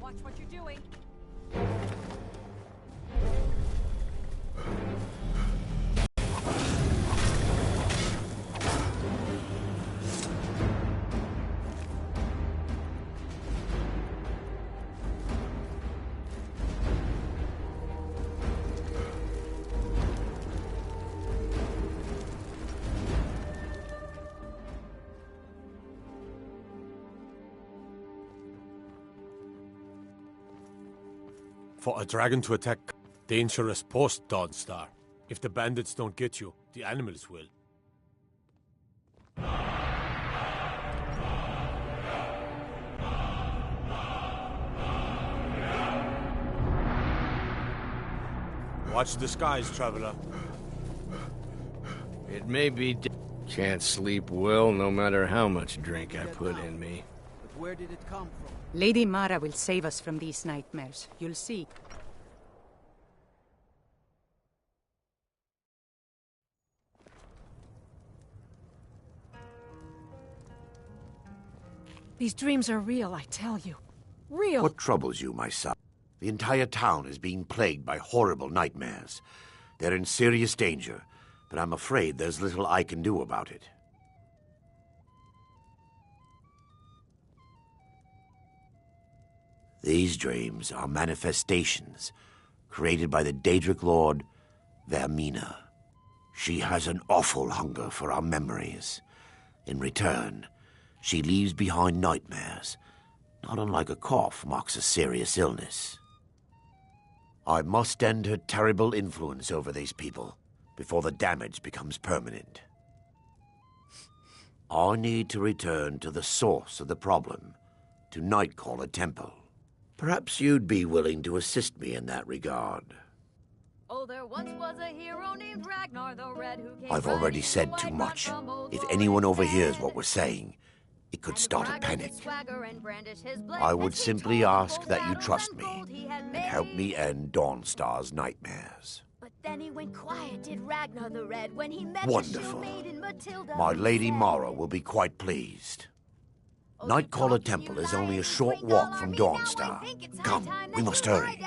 Watch what you're doing. For a dragon to attack, dangerous post, Dawnstar. If the bandits don't get you, the animals will. Watch the skies, traveler. It may be... Can't sleep well no matter how much drink I put in me. But where did it come from? Lady Mara will save us from these nightmares. You'll see. These dreams are real, I tell you. Real! What troubles you, my son? The entire town is being plagued by horrible nightmares. They're in serious danger, but I'm afraid there's little I can do about it. These dreams are manifestations created by the Daedric Lord, Vermina. She has an awful hunger for our memories. In return, she leaves behind nightmares, not unlike a cough marks a serious illness. I must end her terrible influence over these people before the damage becomes permanent. I need to return to the source of the problem, to Nightcaller Temple. Perhaps you'd be willing to assist me in that regard. Oh, there once was a hero named Ragnar the Red who came I've already said too much. If anyone overhears what we're saying, it could start a panic. I would simply ask that you trust me and help me end Dawnstar's nightmares. But then he went quiet, did Ragnar the Red, when he met Wonderful. the maiden Matilda. My Lady Mara will be quite pleased. Nightcaller Temple is only a short walk from Dawnstar. Come, we must hurry.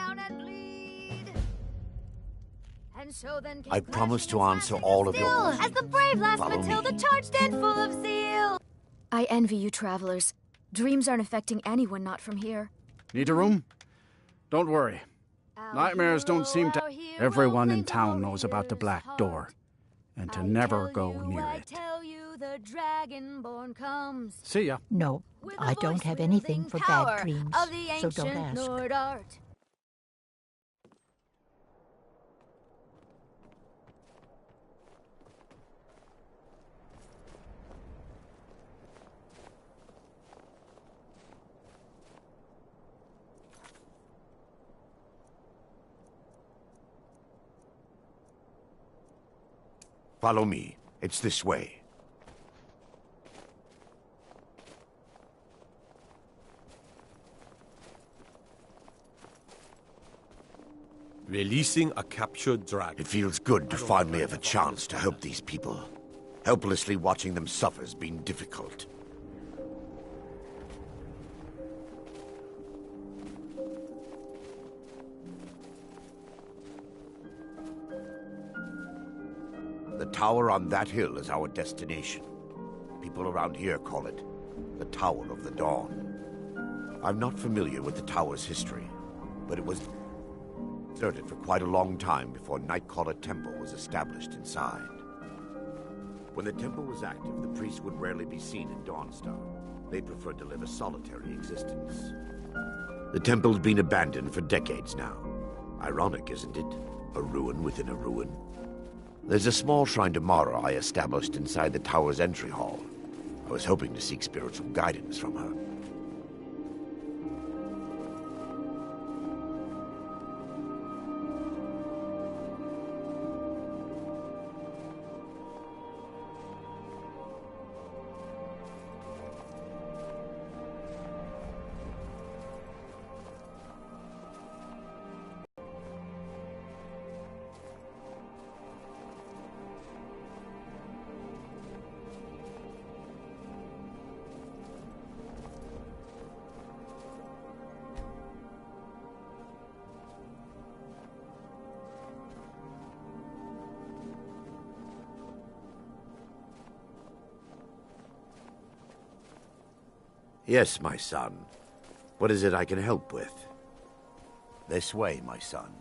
I promise to answer all of your questions. As the brave last Follow Matilda me. charged in full of zeal. I envy you travelers. Dreams aren't affecting anyone not from here. Need a room? Don't worry. Nightmares don't seem to... Everyone in town knows about the Black Door, and to never go near it. See ya. No, I don't have anything for bad dreams, so don't ask. Follow me. It's this way. Releasing a captured dragon. It feels good to finally have a chance to help these people. Helplessly watching them suffer has been difficult. The tower on that hill is our destination. People around here call it the Tower of the Dawn. I'm not familiar with the tower's history, but it was deserted for quite a long time before Nightcaller Temple was established inside. When the temple was active, the priests would rarely be seen in Dawnstar. They preferred to live a solitary existence. The temple's been abandoned for decades now. Ironic, isn't it? A ruin within a ruin. There's a small shrine to Mara I established inside the tower's entry hall. I was hoping to seek spiritual guidance from her. Yes, my son. What is it I can help with? This way, my son.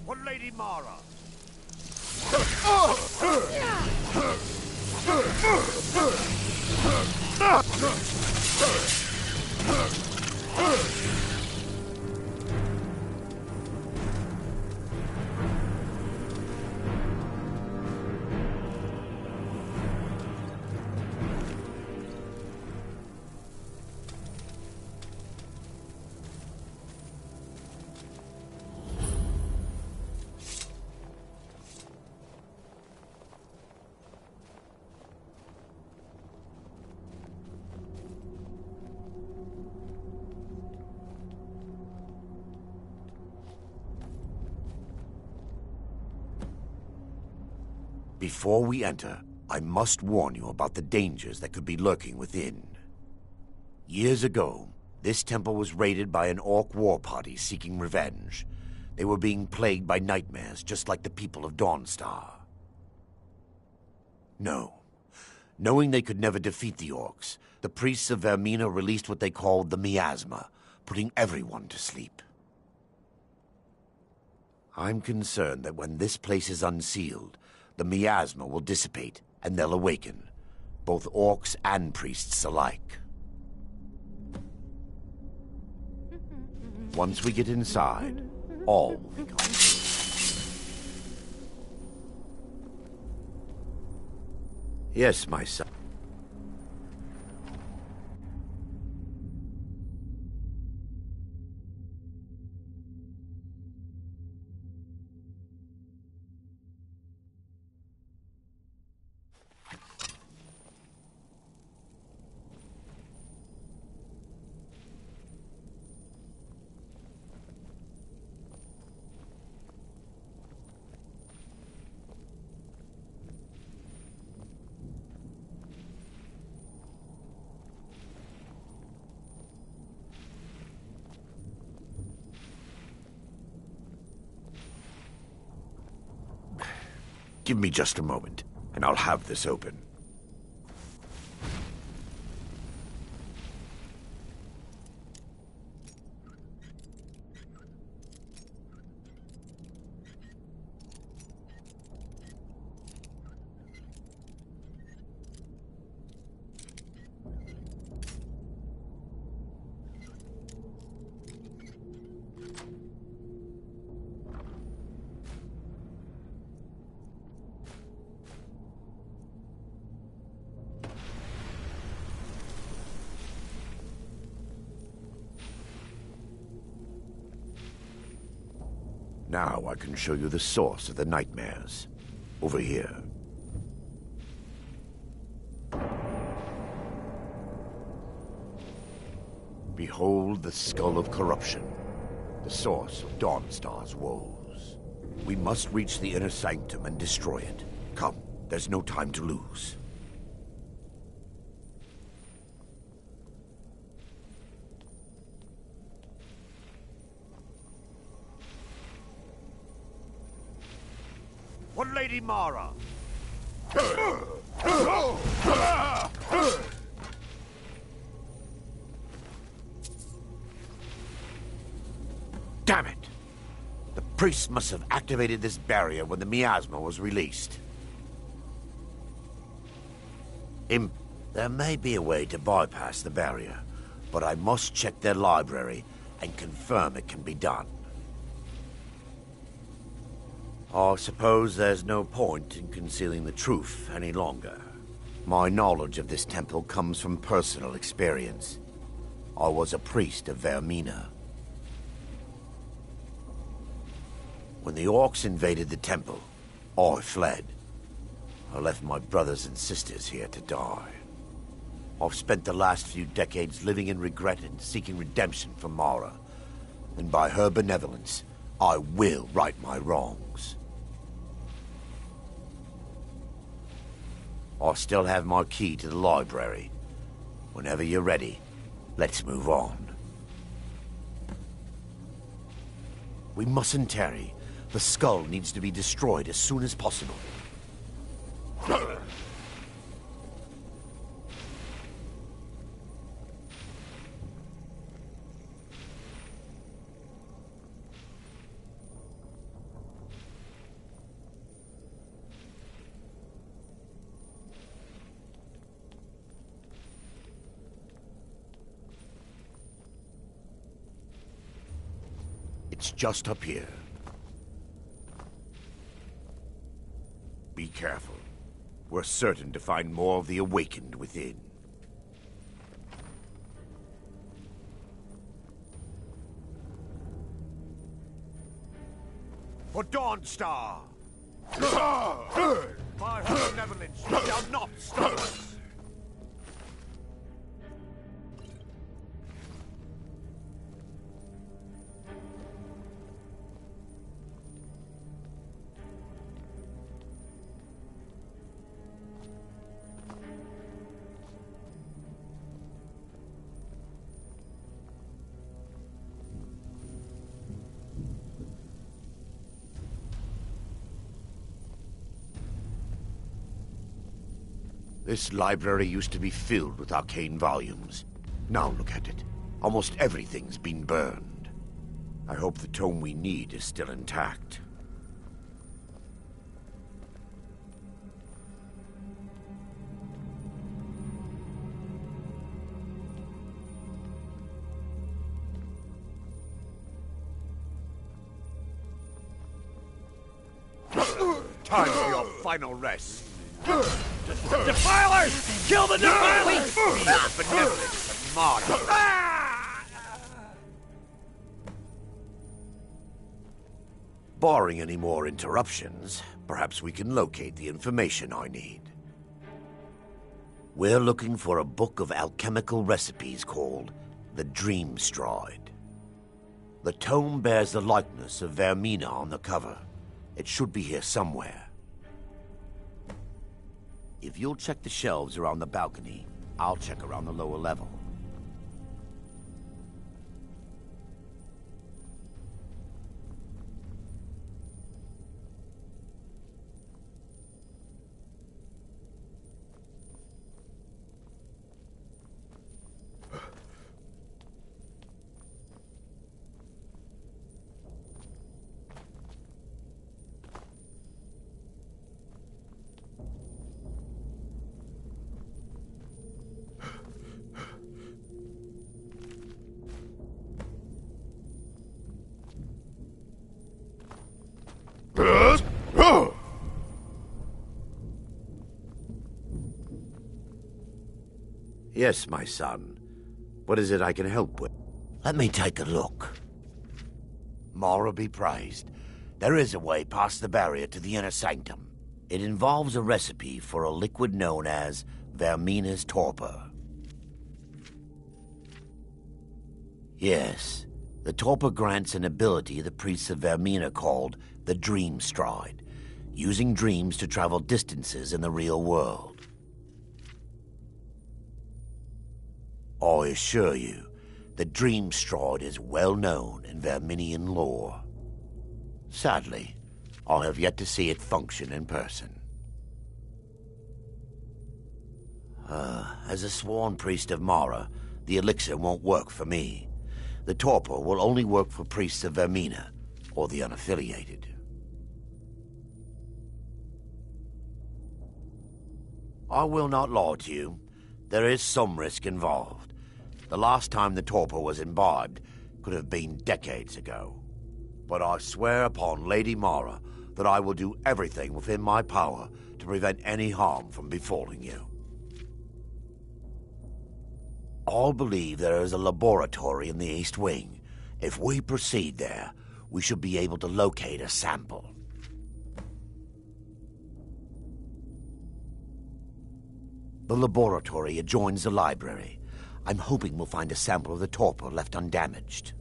For Lady Mara. Before we enter, I must warn you about the dangers that could be lurking within. Years ago, this temple was raided by an orc war party seeking revenge. They were being plagued by nightmares, just like the people of Dawnstar. No. Knowing they could never defeat the orcs, the priests of Vermina released what they called the miasma, putting everyone to sleep. I'm concerned that when this place is unsealed, the miasma will dissipate, and they'll awaken, both orcs and priests alike. Once we get inside, all will become clear. Yes, my son. Give me just a moment, and I'll have this open. Now I can show you the source of the nightmares. Over here. Behold the Skull of Corruption, the source of Dawnstar's woes. We must reach the inner sanctum and destroy it. Come, there's no time to lose. Lady Mara! Damn it! The priests must have activated this barrier when the miasma was released. There may be a way to bypass the barrier, but I must check their library and confirm it can be done. I suppose there's no point in concealing the truth any longer. My knowledge of this temple comes from personal experience. I was a priest of Vermina. When the orcs invaded the temple, I fled. I left my brothers and sisters here to die. I've spent the last few decades living in regret and seeking redemption from Mara. And by her benevolence, I will right my wrongs. I still have my key to the library. Whenever you're ready, let's move on. We mustn't tarry. The skull needs to be destroyed as soon as possible. It's just up here. Be careful. We're certain to find more of the awakened within. For Dawnstar! By her benevolence, you shall not stop us! This library used to be filled with arcane volumes. Now look at it. Almost everything's been burned. I hope the tome we need is still intact. Time for your final rest. Defilers! Kill the defilers! Benevolence and martyr. Barring any more interruptions, perhaps we can locate the information I need. We're looking for a book of alchemical recipes called the Dream Stride. The tome bears the likeness of Vermina on the cover. It should be here somewhere. If you'll check the shelves around the balcony, I'll check around the lower level. Yes, my son. What is it I can help with? Let me take a look. Mara be praised. There is a way past the barrier to the inner sanctum. It involves a recipe for a liquid known as Vermina's torpor. Yes, the torpor grants an ability the priests of Vermina called the Dream Stride, using dreams to travel distances in the real world. I assure you, the Dream Stride is well known in Verminian lore. Sadly, I'll have yet to see it function in person. As a sworn priest of Mara, the elixir won't work for me. The torpor will only work for priests of Vermina, or the unaffiliated. I will not lie to you. There is some risk involved. The last time the torpor was imbibed could have been decades ago. But I swear upon Lady Mara that I will do everything within my power to prevent any harm from befalling you. I believe there is a laboratory in the East Wing. If we proceed there, we should be able to locate a sample. The laboratory adjoins the library. I'm hoping we'll find a sample of the torpor left undamaged.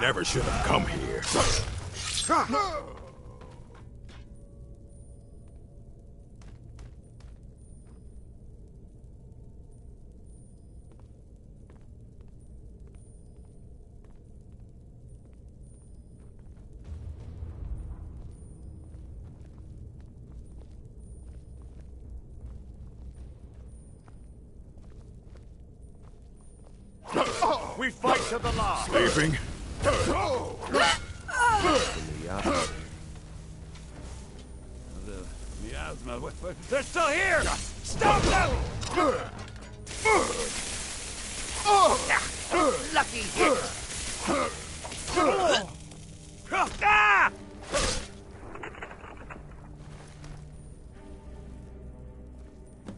Never should have come here. We fight to the last. Sleeping? They're still here! Stop them! Lucky hit!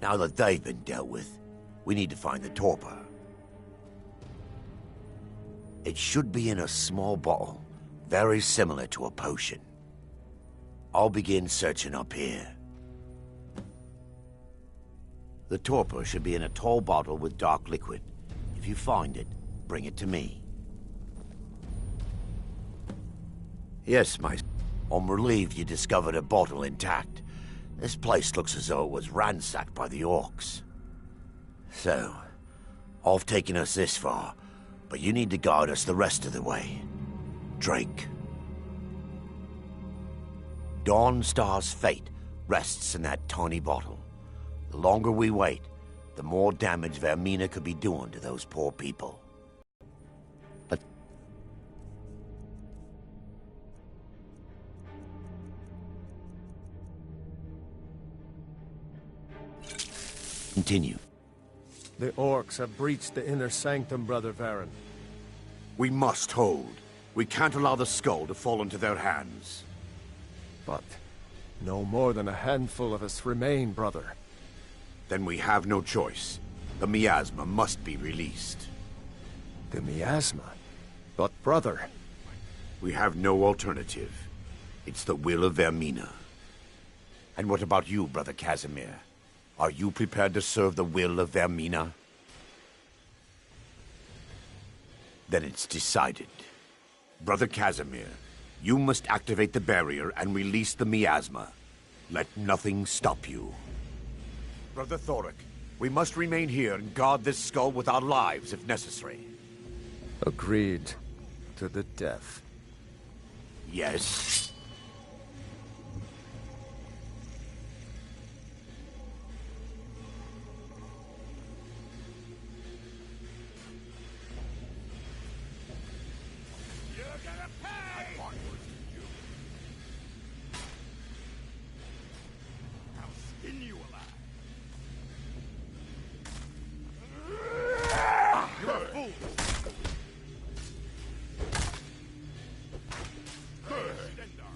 Now that they've been dealt with, we need to find the torpor. It should be in a small bottle, very similar to a potion. I'll begin searching up here. The torpor should be in a tall bottle with dark liquid. If you find it, bring it to me. Yes, I'm relieved you discovered a bottle intact. This place looks as though it was ransacked by the orcs. So, I've taken us this far, but you need to guide us the rest of the way. Drink. Dawnstar's fate rests in that tiny bottle. The longer we wait, the more damage Vermina could be doing to those poor people. But... continue. The orcs have breached the inner sanctum, Brother Varen. We must hold. We can't allow the skull to fall into their hands. But no more than a handful of us remain, brother. Then we have no choice. The miasma must be released. The miasma? But brother... We have no alternative. It's the will of Vermina. And what about you, Brother Casimir? Are you prepared to serve the will of Vermina? Then it's decided. Brother Casimir, you must activate the barrier and release the miasma. Let nothing stop you. Brother Thoric, we must remain here and guard this skull with our lives if necessary. Agreed. To the death. Yes.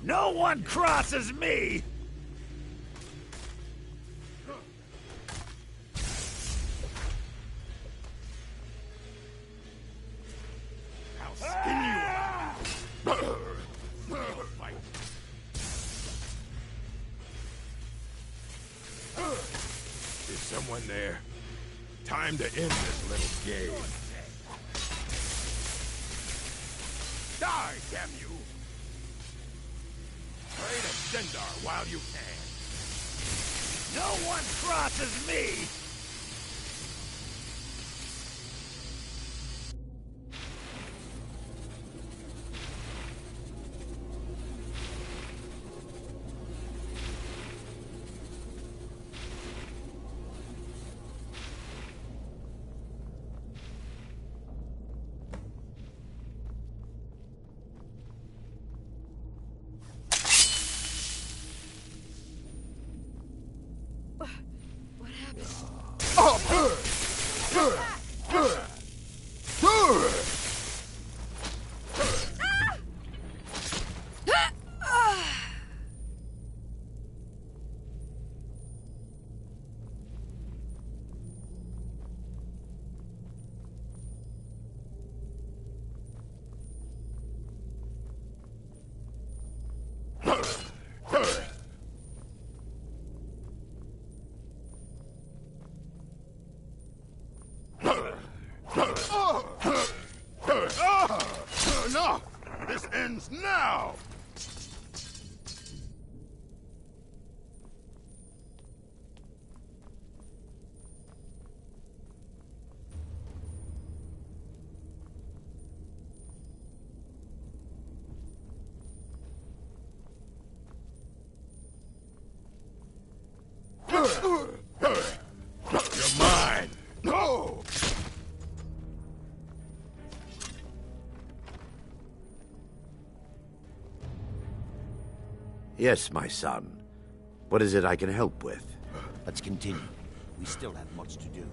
No one crosses me! I'll skin you! Is someone there? Time to end this little game. Die, damn you! Pray to Dendar while you can. No one crosses me! No! This ends now! You're mine! No! Yes, my son. What is it I can help with? Let's continue. We still have much to do.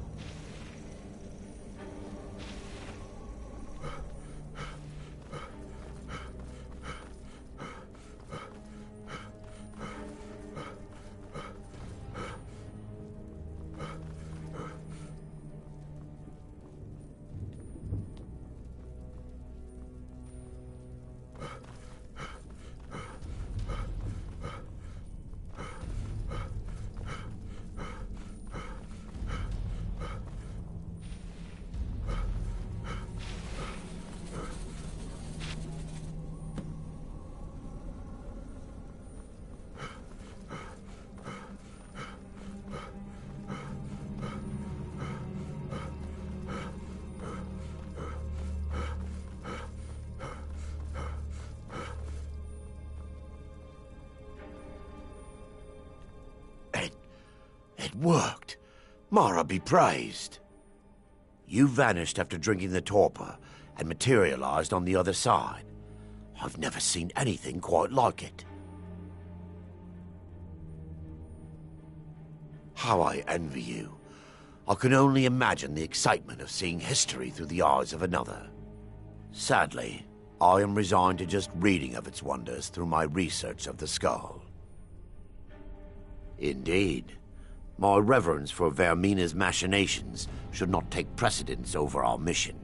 It worked. Mara be praised. You vanished after drinking the torpor and materialized on the other side. I've never seen anything quite like it. How I envy you. I can only imagine the excitement of seeing history through the eyes of another. Sadly, I am resigned to just reading of its wonders through my research of the skull. Indeed. My reverence for Vermina's machinations should not take precedence over our mission.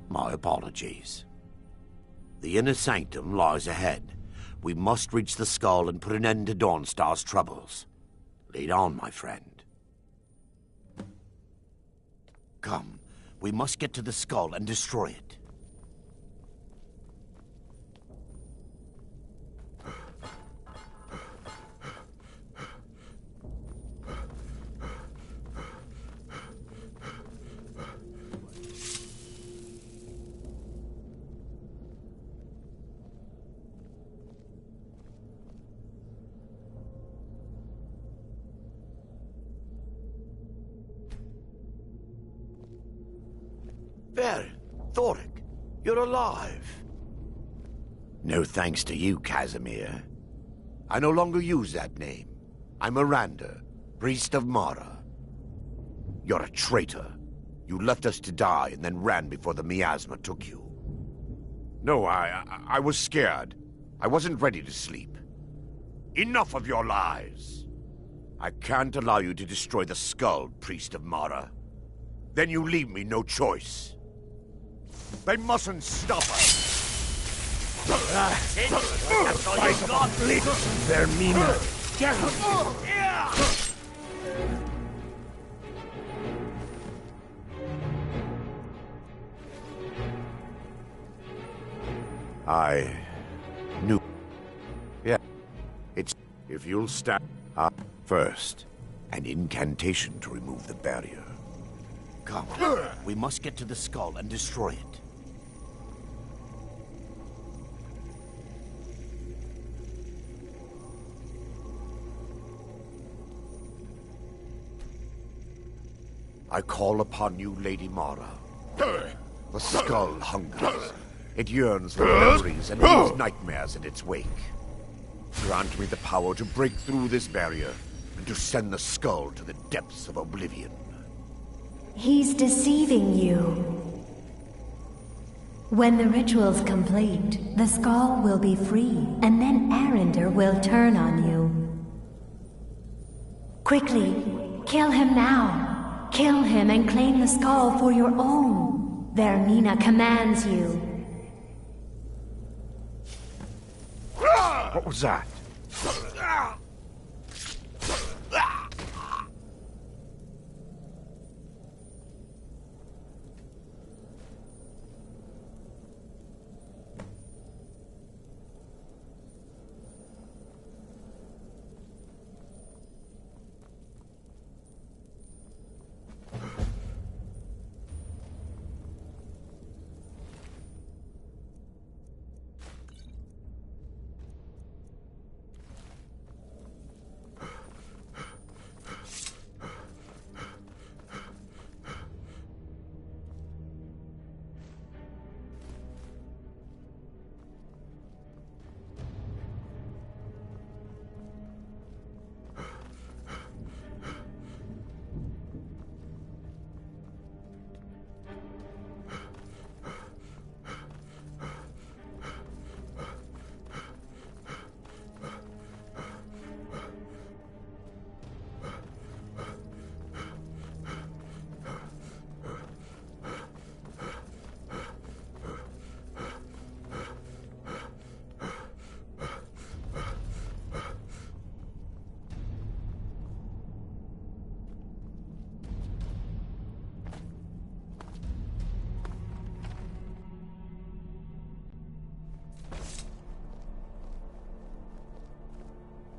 My apologies. The inner sanctum lies ahead. We must reach the skull and put an end to Dawnstar's troubles. Lead on, my friend. Come, we must get to the skull and destroy it. There, Thoric, you're alive. No thanks to you, Casimir. I no longer use that name. I'm Miranda, priest of Mara. You're a traitor. You left us to die and then ran before the miasma took you. No, I was scared. I wasn't ready to sleep. Enough of your lies. I can't allow you to destroy the skull, priest of Mara. Then you leave me no choice. They mustn't stop us! That's it! That's all you got, Vermina! I knew. Yeah. It's... If you'll stand up first, an incantation to remove the barrier. Come. We must get to the skull and destroy it. I call upon you, Lady Mara. The skull hungers. It yearns for memories and leaves nightmares in its wake. Grant me the power to break through this barrier and to send the skull to the depths of oblivion. He's deceiving you. When the ritual's complete, the skull will be free, and then Arender will turn on you. Quickly, kill him now. Kill him and claim the skull for your own. Vermina commands you. What was that?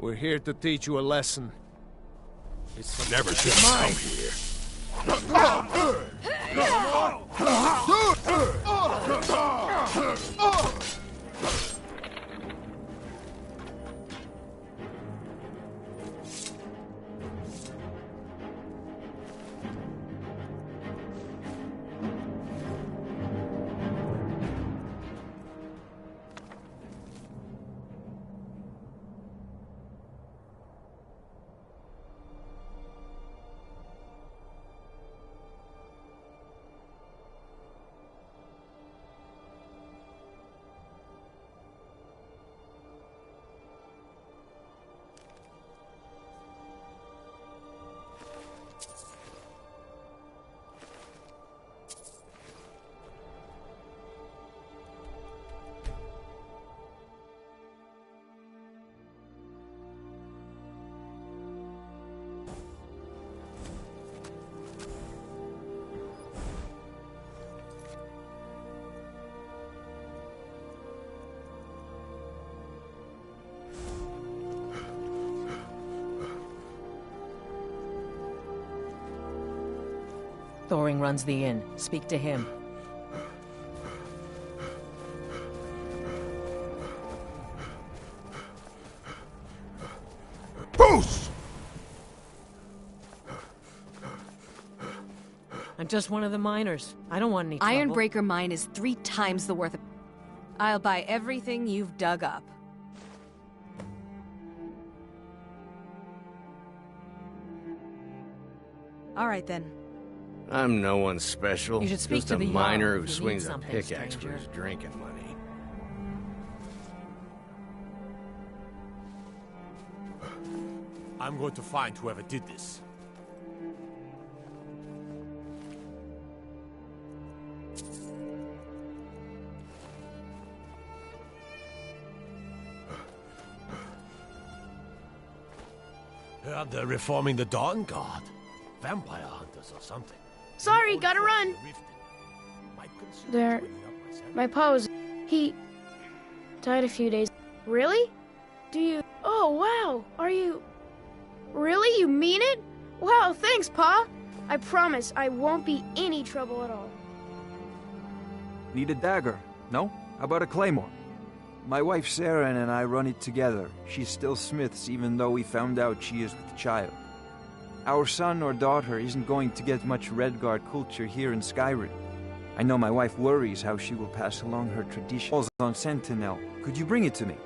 We're here to teach you a lesson. It's Never should have come here. Thoring runs the inn. Speak to him. Bruce! I'm just one of the miners. I don't want any trouble. Ironbreaker mine is 3 times the worth of... I'll buy everything you've dug up. All right, then. I'm no one special. You should speak just to a the miner Jarl who if you swings need a something, pickaxe for stranger. his drinking money. I'm going to find whoever did this. Heard they're reforming the Dawn Guard. Vampire hunters or something. Sorry, gotta run. There. My pose. Died a few days. Really? Do you... Oh, wow. Are you... Really? You mean it? Wow, thanks, Pa. I promise I won't be any trouble at all. Need a dagger? No? How about a claymore? My wife Sarah and I run it together. She's still Smith's even though we found out she is with child. Our son or daughter isn't going to get much Redguard culture here in Skyrim. I know my wife worries how she will pass along her traditions on Sentinel. Could you bring it to me?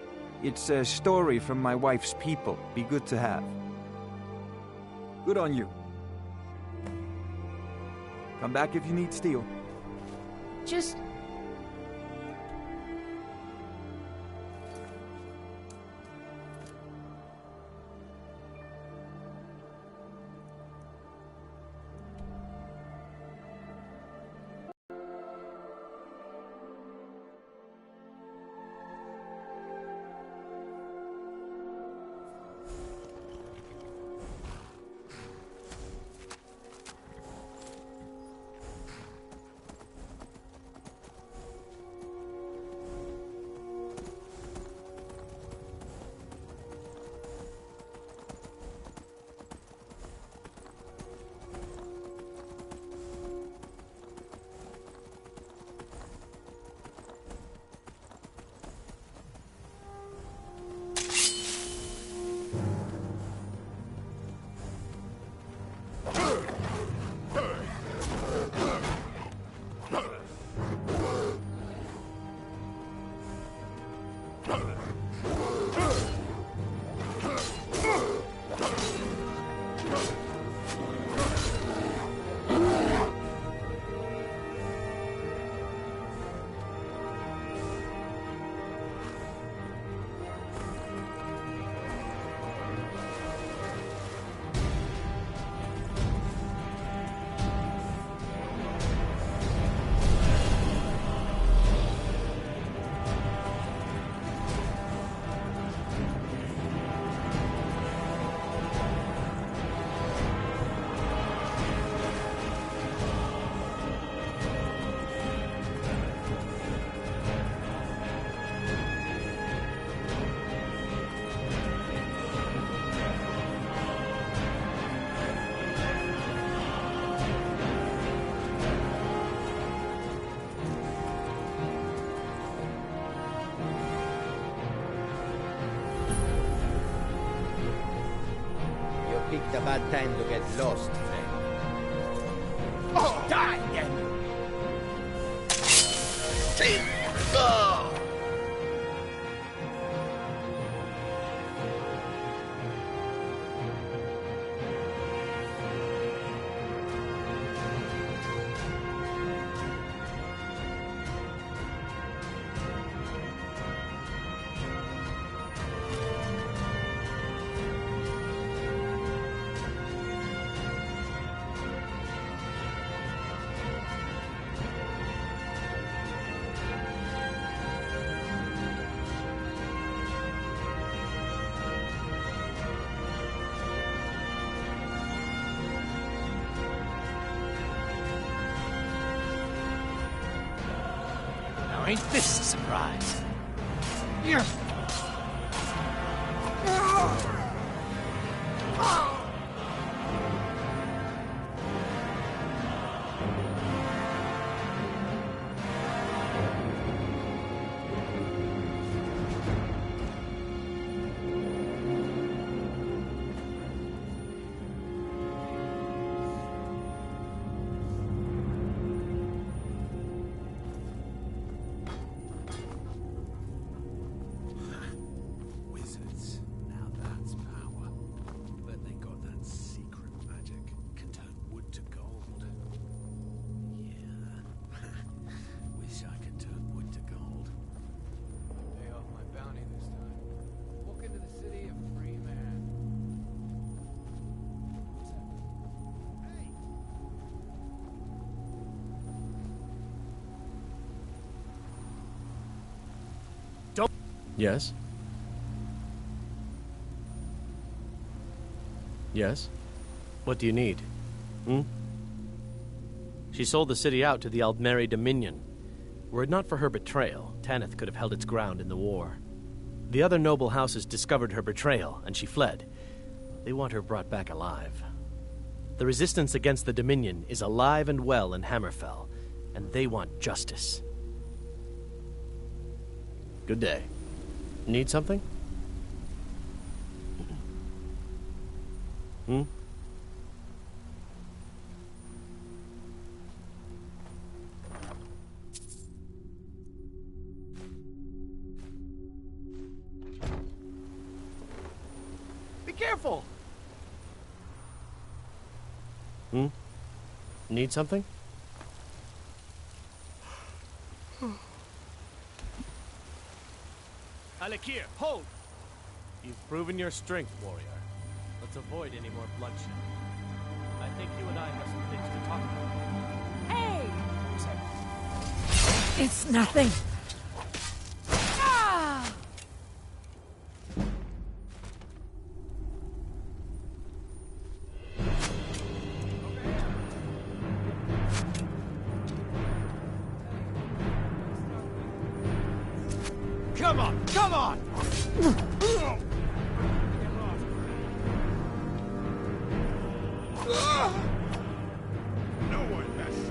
It's a story from my wife's people. Be good to have. Good on you. Come back if you need steel. Just... picked a bad time to get lost, friend. Oh, die then! Ain't this a surprise? Yes? Yes? What do you need? Hmm? She sold the city out to the Aldmeri Dominion. Were it not for her betrayal, Tanith could have held its ground in the war. The other noble houses discovered her betrayal, and she fled. They want her brought back alive. The resistance against the Dominion is alive and well in Hammerfell, and they want justice. Good day. Need something? Hmm? Be careful! Hmm? Need something? Alekir, hold! You've proven your strength, warrior. Let's avoid any more bloodshed. I think you and I have some things to talk about. Hey! It's nothing. Ah! Come on, come on! No one messes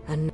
And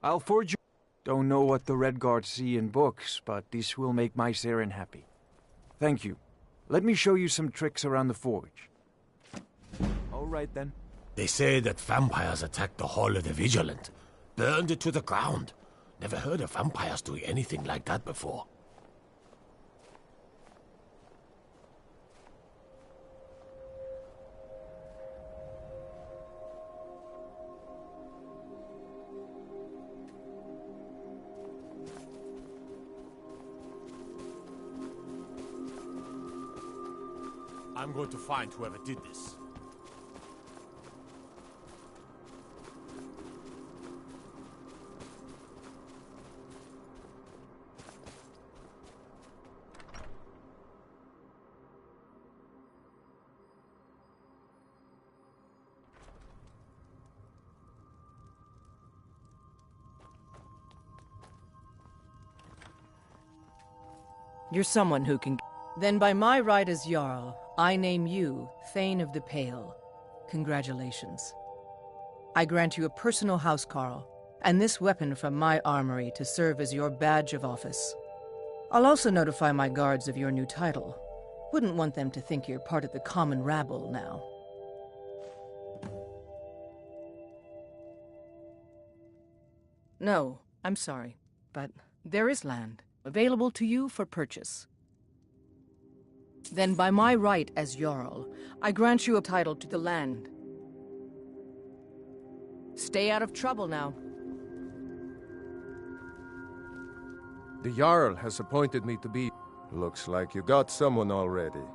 I'll forge you. Don't know what the Redguards see in books, but this will make my Saren happy. Thank you. Let me show you some tricks around the forge. All right, then. They say that vampires attacked the Hall of the Vigilant. Burned it to the ground. Never heard of vampires doing anything like that before. I'm going to find whoever did this. You're someone who can... Then by my right as Jarl, I name you Thane of the Pale. Congratulations. I grant you a personal housecarl, and this weapon from my armory to serve as your badge of office. I'll also notify my guards of your new title. Wouldn't want them to think you're part of the common rabble now. No, I'm sorry, but there is land available to you for purchase. Then by my right as Jarl, I grant you a title to the land. Stay out of trouble now. The Jarl has appointed me to be... Looks like you got someone already.